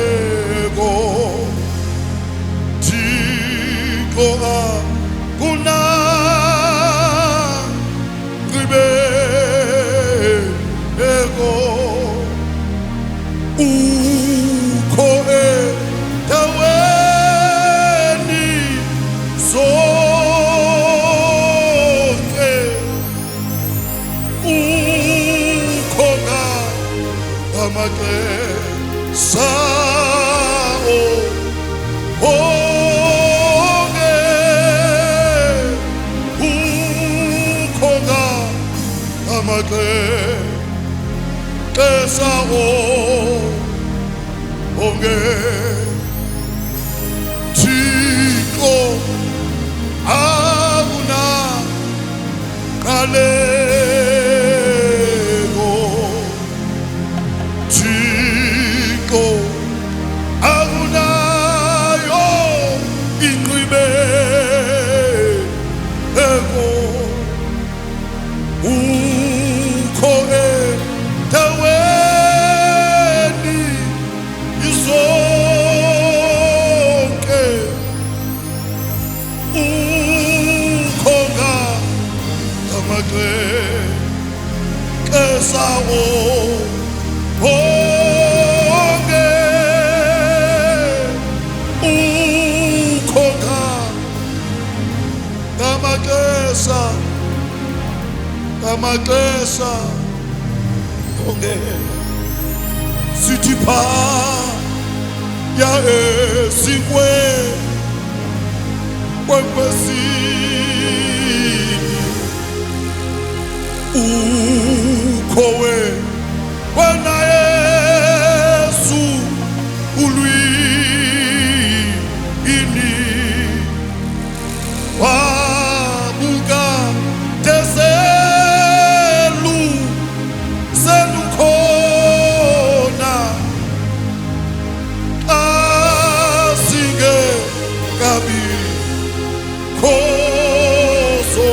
Galego Tiko Kuna Ribego Ukoe Taweni Soke Ukoga Amake Sao Oge Ukoga Amake Sao Oge Chico Aguna Galego Chico Aguna yo Ingribe Ego Ukoe Taweni Isoke Ukoga Tamake Kesao Oge Ukoga Tamakesa Tamakesa Oge Sitipa Ya Esikwe Wakwesi Ukowe Wana Yesu Ului Ini Wabuga Teselu Selukona Asige Gabi Koso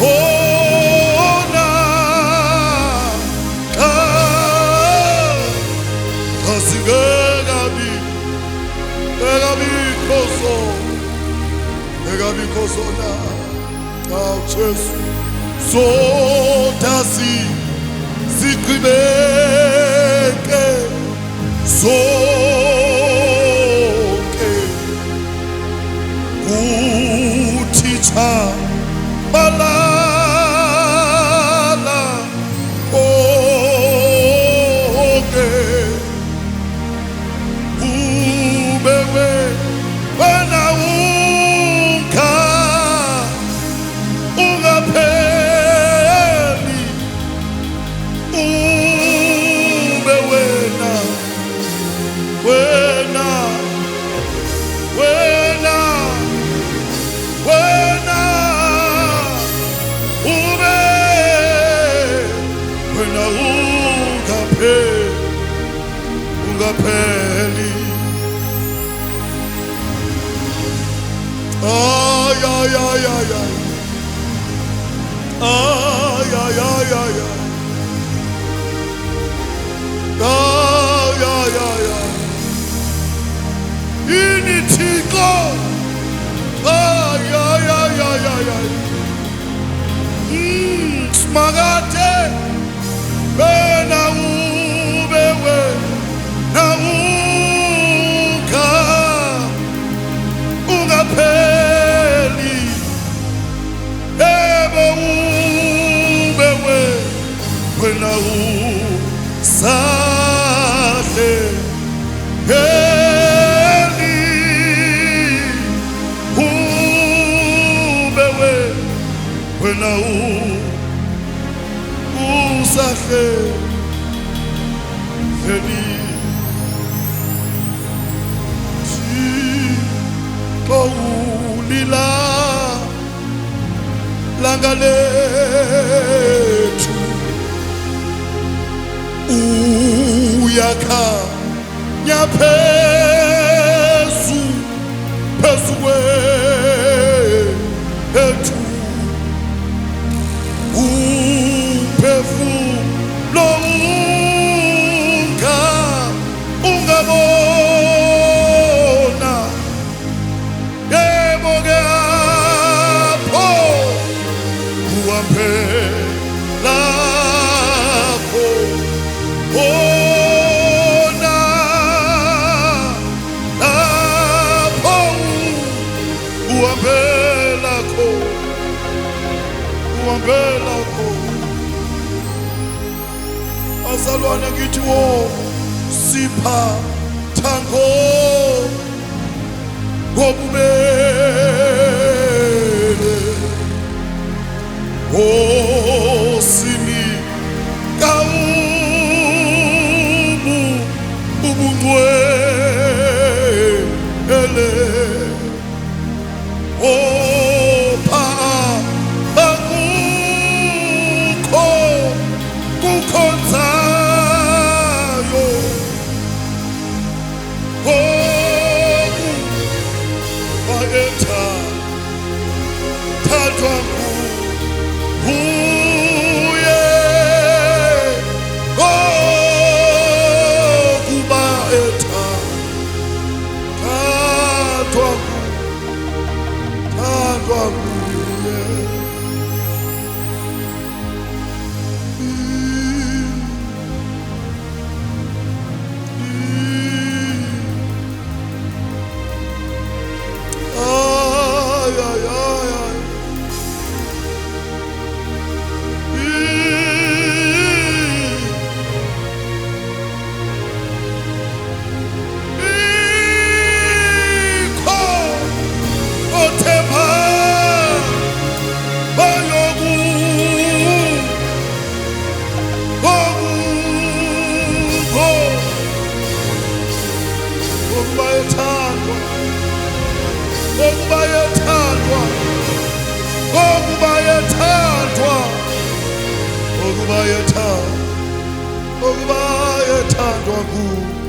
Ona Asige Gabi Koso Gabi Koso na Jesu Sotasi Zikribeke Soke Uticha Balala Oge Ubewe Wena Unka Ungapeli Ubewena Wena Wena Wena Ube Wena Ungapeli Ay ay ay ay ay Ay ay ay ay ay Ay ay ay ay Initiko Ay ay ay ay ay ay Smagate Bena ubewe Na uka Ungapeli Ebo ubewe Wena Sate Heli Ubewe Wena Sate Heli Koulila Langaletu Uyaka Nyapesu Pesue Etu Upefu Lo iwo sipha thango ngobubele osini kawumu ubungcwele opha akukho kukhonzayo thathwa nguye okuba thathwa nguye. Okuba yethandwa nguwe.